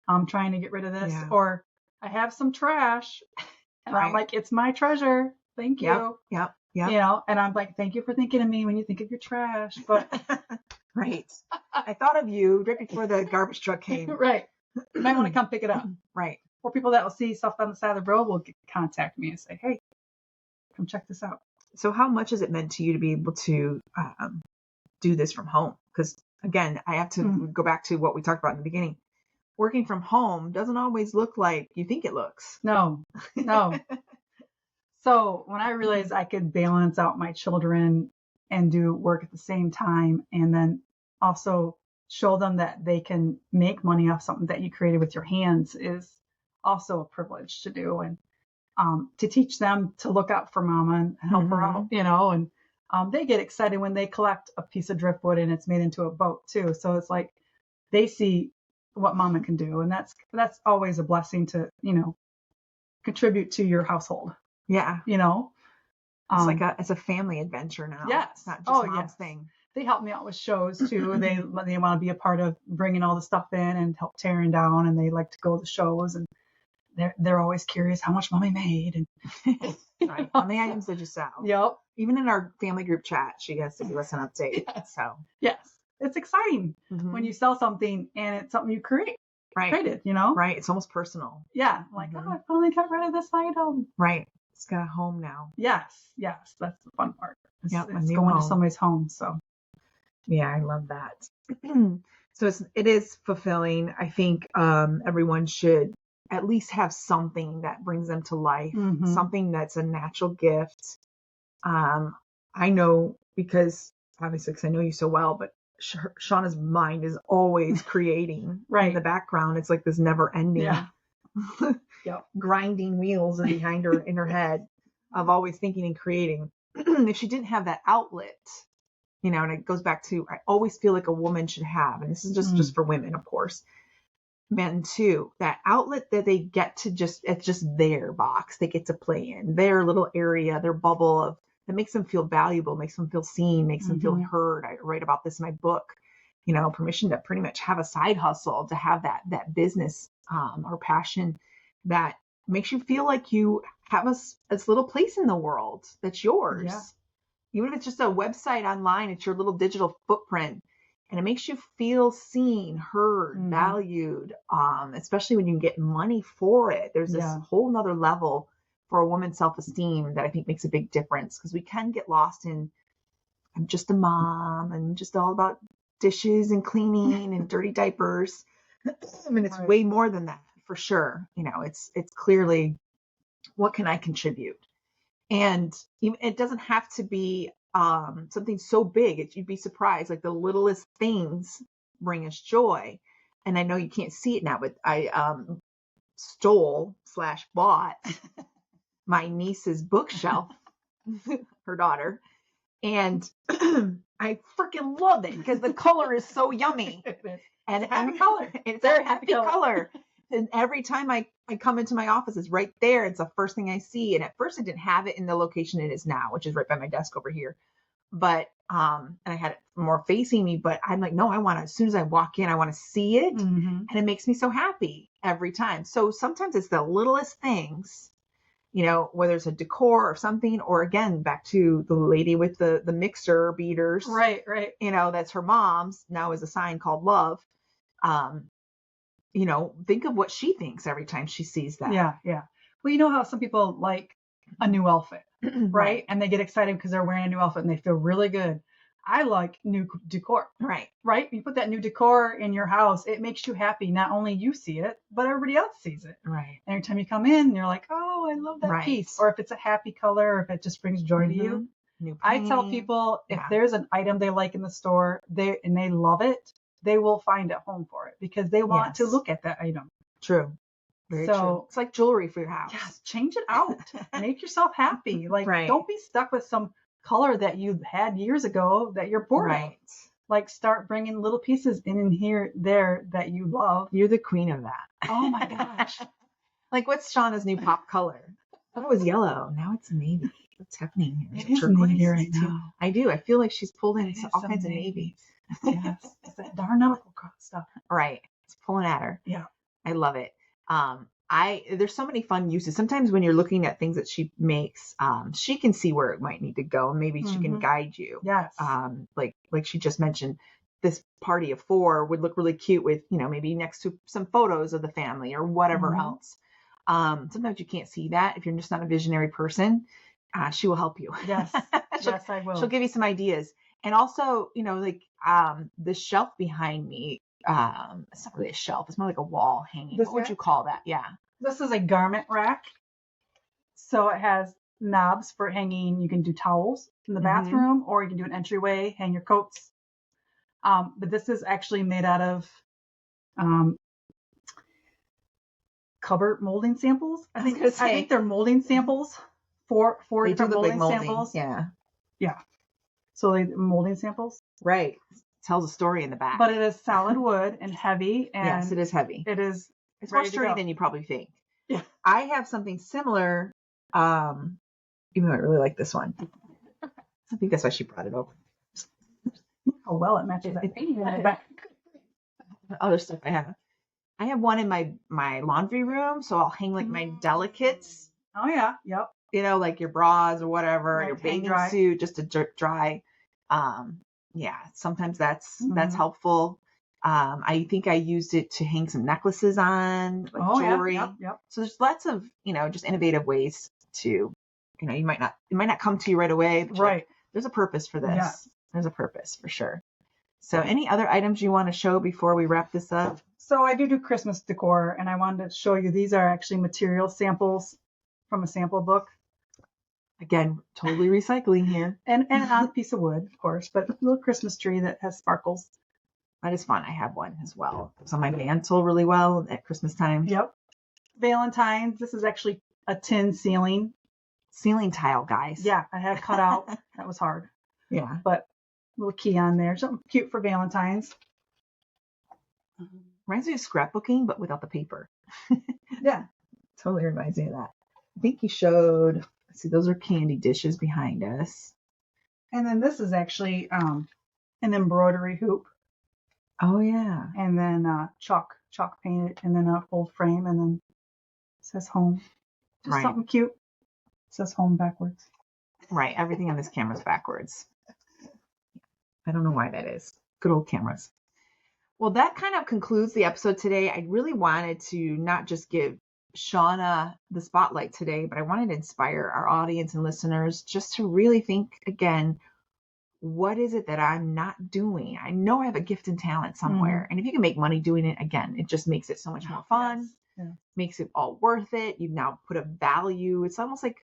I'm trying to get rid of this, or I have some trash. And I'm like, it's my treasure. Thank you. Yep. And I'm like, thank you for thinking of me when you think of your trash. But right. I thought of you right before the garbage truck came. Right. You might want to come pick it up. Right. Or people that will see stuff on the side of the road will contact me and say, hey, come check this out. So how much has it meant to you to be able to do this from home? Because again, I have to go back to what we talked about in the beginning. Working from home doesn't always look like you think it looks. No. So when I realized I could balance out my children and do work at the same time, and then also show them that they can make money off something that you created with your hands, is also a privilege to do. And to teach them to look out for mama and help her out, and they get excited when they collect a piece of driftwood and it's made into a boat too. So it's like they see what mama can do, and that's always a blessing to contribute to your household. Yeah. It's like it's a family adventure now. Yes. It's not just mom's thing. They help me out with shows too. They want to be a part of bringing all the stuff in and help tearing down, and they like to go to shows, and they're always curious how much mommy made, and right on the items that you sell. Yep. Even in our family group chat, she has to give us an update. Yes. So yes, it's exciting when you sell something and it's something you created. Right. It's almost personal. Yeah. Like, oh, I finally got rid of this item. Right. It's got a home now. Yes. That's the fun part. It's going home. to somebody's home. So yeah, I love that. So it is fulfilling. I think everyone should at least have something that brings them to life, something that's a natural gift. I know because obviously, because I know you so well, but Shawna's mind is always creating in the background. It's like this never ending grinding wheels behind her in her head of always thinking and creating. If she didn't have that outlet, and it goes back to, I always feel like a woman should have, and this is just for women, of course, men too, that outlet that they get to it's just their box they get to play in, their little area, their bubble of that makes them feel valuable, makes them feel seen, makes them feel heard. I write about this in my book, permission to pretty much have a side hustle, to have that business or passion that makes you feel like you have this little place in the world that's yours. Yeah. Even if it's just a website online, it's your little digital footprint, and it makes you feel seen, heard, valued, especially when you can get money for it. There's this whole nother level for a woman's self-esteem that I think makes a big difference, because we can get lost in, I'm just a mom and just all about dishes and cleaning and dirty diapers. I mean, it's way more than that for sure. It's clearly, what can I contribute? And it doesn't have to be something so big. You'd be surprised, like the littlest things bring us joy. And I know you can't see it now, but I stole/bought my niece's bookshelf, her daughter, and I freaking love it because the color is so yummy. And happy color. It's a happy color. And every time I come into my office, it's right there. It's the first thing I see. And at first I didn't have it in the location it is now, which is right by my desk over here. But, and I had it more facing me, but I'm like, no, as soon as I walk in, I want to see it. And it makes me so happy every time. So sometimes it's the littlest things, whether it's a decor or something, or again, back to the lady with the mixer beaters. Right. That's her mom's, now is a sign called love. Think of what she thinks every time she sees that. Yeah. Well, you know how some people like a new outfit, right? And they get excited because they're wearing a new outfit and they feel really good. I like new decor. Right. You put that new decor in your house, it makes you happy. Not only you see it, but everybody else sees it. Right. Every time you come in, you're like, oh, I love that piece. Or if it's a happy color, or if it just brings joy to you. I tell people if there's an item they like in the store they love it, they will find a home for it because they want to look at that item. True. Very true. It's like jewelry for your house. Yes. Change it out. Make yourself happy. Like, don't be stuck with some color that you had years ago that you're bored of. Like, start bringing little pieces in here, there that you love. You're the queen of that. Oh my gosh. Like, what's Shawna's new pop color? Oh, it was yellow. Now it's navy. What's happening here? It is navy right now. I do. I feel like she's pulled in all kinds of navy. Yes. It's that darn nautical stuff. Right. It's pulling at her. Yeah. I love it. There's so many fun uses. Sometimes when you're looking at things that she makes, she can see where it might need to go, and maybe she can guide you. Yes. Like she just mentioned, this party of 4 would look really cute with, maybe next to some photos of the family or whatever else. Sometimes you can't see that if you're just not a visionary person. she will help you. Yes. she'll, Yes, I will. she'll give you some ideas. And also, like the shelf behind me, it's not really a shelf. It's more like a wall hanging. What would you call that? Yeah. This is a garment rack. So it has knobs for hanging. You can do towels in the bathroom, or you can do an entryway, hang your coats. But this is actually made out of cupboard molding samples. I think they're molding samples. Four different molding samples. Yeah. Yeah. So they molding samples. Right. Tells a story in the back. But it is solid wood and heavy. And yes, it is heavy. It's more sturdy than you probably think. Yeah. I have something similar, even though I really like this one. I think that's why she brought it over. Oh, well, it matches that painting in the back. Other stuff I have. I have one in my laundry room, so I'll hang like my delicates. Oh, yeah. Yep. Like your bras or whatever, right, your bathing suit, just to dry. Yeah, sometimes that's helpful. I think I used it to hang some necklaces on, like jewelry. Yep. So there's lots of, just innovative ways to, it might not come to you right away. But right. There's a purpose for this. Yeah. There's a purpose for sure. So any other items you want to show before we wrap this up? So I do Christmas decor, and I wanted to show you, these are actually material samples from a sample book. Again, totally recycling here. And on a piece of wood, of course, but a little Christmas tree that has sparkles. That is fun. I have one as well. It's on my mantle really well at Christmas time. Yep. Valentine's. This is actually a tin ceiling. Ceiling tile, guys. Yeah, I had it cut out. That was hard. Yeah. But a little key on there. Something cute for Valentine's. Reminds me of scrapbooking, but without the paper. Yeah. Totally reminds me of that. I think you showed, let's see, those are candy dishes behind us. And then this is actually an embroidery hoop. Oh, yeah. And then chalk painted, and then a full frame, and then it says home. Just something cute. It says home backwards. Right. Everything on this camera's backwards. I don't know why that is. Good old cameras. Well, that kind of concludes the episode today. I really wanted to not just give Shawna the spotlight today, but I wanted to inspire our audience and listeners just to really think again, what is it that I'm not doing? I know I have a gift and talent somewhere. And if you can make money doing it, again, it just makes it so much more fun. Yes. Yeah. Makes it all worth it. You've now put a value. It's almost like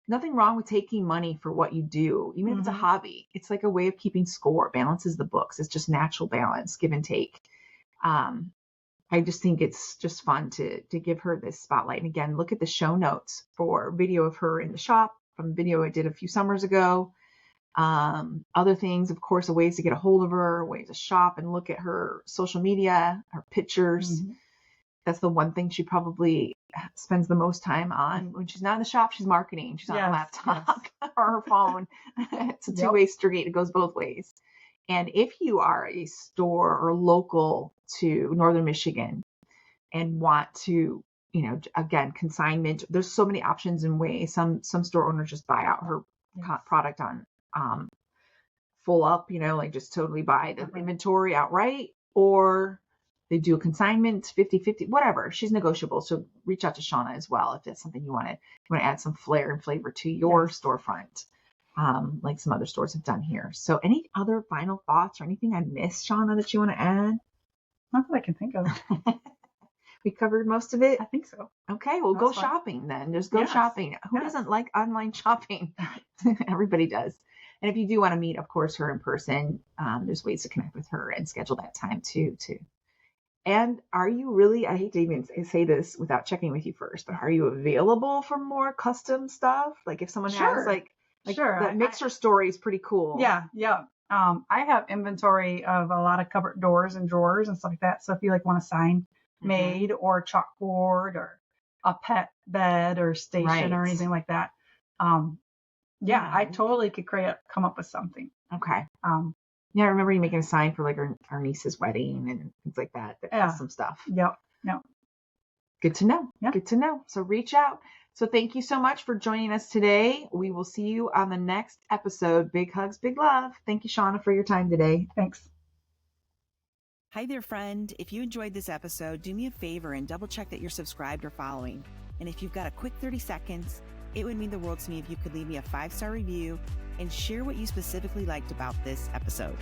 nothing wrong with taking money for what you do, even if it's a hobby. It's like a way of keeping score, balances the books. It's just natural balance, give and take. I just think it's just fun to give her this spotlight. And again, look at the show notes for video of her in the shop from a video I did a few summers ago. Other things, of course, ways to get a hold of her, ways to shop and look at her social media, her pictures. That's the one thing she probably spends the most time on. When she's not in the shop, she's marketing. She's on her laptop or her phone. It's a two-way street. It goes both ways. And if you are a store or local to Northern Michigan and want to, again, consignment, there's so many options and ways. Some store owners just buy out her product on full up, like just totally buy the inventory outright, or they do a consignment 50-50, whatever. She's negotiable. So reach out to Shawna as well if that's something you want to add some flair and flavor to your storefront, like some other stores have done here. So any other final thoughts or anything I missed, Shawna, that you want to add? Not that I can think of. We covered most of it? I think so. Okay, well, go shopping then. Just go shopping. Who doesn't like online shopping? Everybody does. And if you do want to meet, of course, her in person, there's ways to connect with her and schedule that time too. And are you really, I hate to even say this without checking with you first, but are you available for more custom stuff? Like if someone has the mixer story is pretty cool. Yeah. I have inventory of a lot of cupboard doors and drawers and stuff like that. So if you want a sign made or chalkboard or a pet bed or station or anything like that. I totally could come up with something. Okay. I remember you making a sign for like our niece's wedding and things like that. Has some stuff. Yep. Good to know. Yeah. Good to know. So reach out. So thank you so much for joining us today. We will see you on the next episode. Big hugs, big love. Thank you, Shawna, for your time today. Thanks. Hi there, friend. If you enjoyed this episode, do me a favor and double check that you're subscribed or following. And if you've got a quick 30 seconds, It would mean the world to me if you could leave me a 5-star review and share what you specifically liked about this episode.